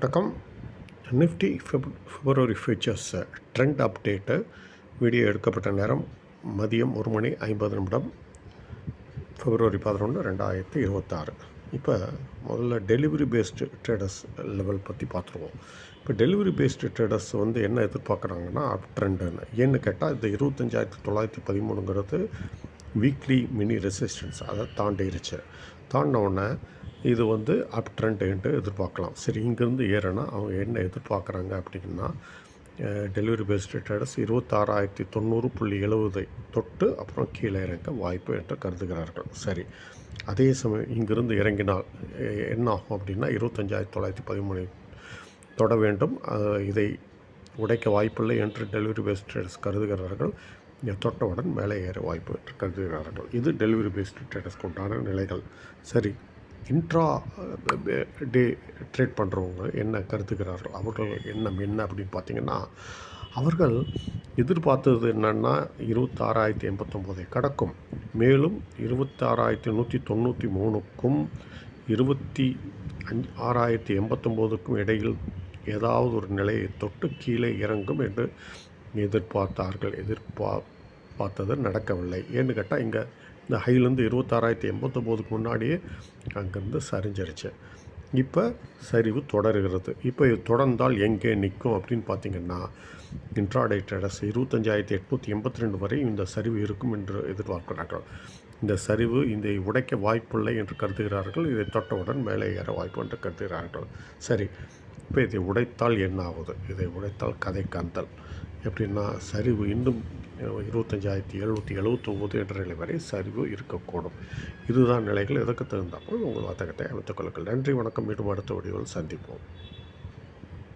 வணக்கம். நிஃப்டி பிப்ரவரி features trend update video எடுக்கப்பட்ட நேரம் மதியம் 1:50 பிப்ரவரி 11, 2026. இப்போ முதல்ல டெலிவரி பேஸ்டு ட்ரேடர்ஸ் லெவல் பற்றி பார்த்துருவோம். இப்போ டெலிவரி பேஸ்டு ட்ரேடர்ஸ் என்ன எதிர்பார்க்குறாங்கன்னா அப் ட்ரெண்டுன்னு. ஏன்னு கேட்டால் இந்த 25,913ங்கிறது வீக்லி மினி ரெசிஸ்டன்ஸ் அதை தாண்டிடுச்சு. தாண்டினவுடனே இது அப் ட்ரெண்ட் என்று எதிர்பார்க்கலாம். சரி, இங்கேருந்து ஏறனா அவங்க என்ன எதிர்பார்க்குறாங்க அப்படின்னா, டெலிவரி பேஸ்டு ட்ரேடர்ஸ் 26,900.70 தொட்டு அப்புறம் கீழே இறங்க வாய்ப்பு என்று கருதுகிறார்கள். சரி, அதே சமயம் இங்கிருந்து இறங்கினால் என்ன ஆகும் அப்படின்னா 25,913 தொட வேண்டும். இதை உடைக்க வாய்ப்பில்லை என்று டெலிவரி பேஸ்ட் ட்ரேடர்ஸ் கருதுகிறார்கள். தொட்டவுடன் மேலே ஏற வாய்ப்பு என்று கருதுகிறார்கள். இது டெலிவரி பேஸ்டு ட்ரேடர்ஸ்க்கு உண்டான நிலைகள். சரி, இன்ட்ரா டே ட்ரேட் பண்ணுறவங்க என்ன கருதுகிறார்கள், அவர்கள் எண்ணம் என்ன அப்படின்னு பார்த்திங்கன்னா, அவர்கள் எதிர்பார்த்தது என்னென்னா 26,089 கடக்கும். மேலும் 26,193க்கும் 26,089க்கும் இடையில் ஏதாவது ஒரு நிலையை தொட்டு கீழே இறங்கும் என்று எதிர்பார்த்தது நடக்கவில்லை. ஏன்னு கேட்டால் இங்கே இந்த ஹைலேருந்து 26,089க்கு முன்னாடியே அங்கேருந்து சரிஞ்சிருச்சு. இப்போ சரிவு தொடருகிறது. இப்போ இது தொடர்ந்தால் எங்கே நிற்கும் அப்படின்னு பார்த்திங்கன்னா, இன்ட்ராடே ட்ரேடர்ஸ் 25,882 வரை இந்த சரிவு இருக்கும் என்று எதிர்பார்க்கிறார்கள். இந்த சரிவு இதை உடைக்க வாய்ப்பில்லை என்று கருதுகிறார்கள். இதை தொட்டவுடன் மேலே ஏற வாய்ப்பு என்று கருதுகிறார்கள். சரி, இப்போ இதை உடைத்தால் என்ன ஆகுது? இதை உடைத்தால் கதை காந்தல் எப்படின்னா, சரிவு இன்னும் 25,779 என்ற நிலை வரை சரிவு இருக்கக்கூடும். இதுதான் நிலைகள். இதற்கு தகுந்தாமல் உங்கள் வார்த்தகத்தை அமைத்துக் கொள்ளுங்கள். நன்றி, வணக்கம். மீண்டும் அடுத்த வீடியோவில் சந்திப்போம்.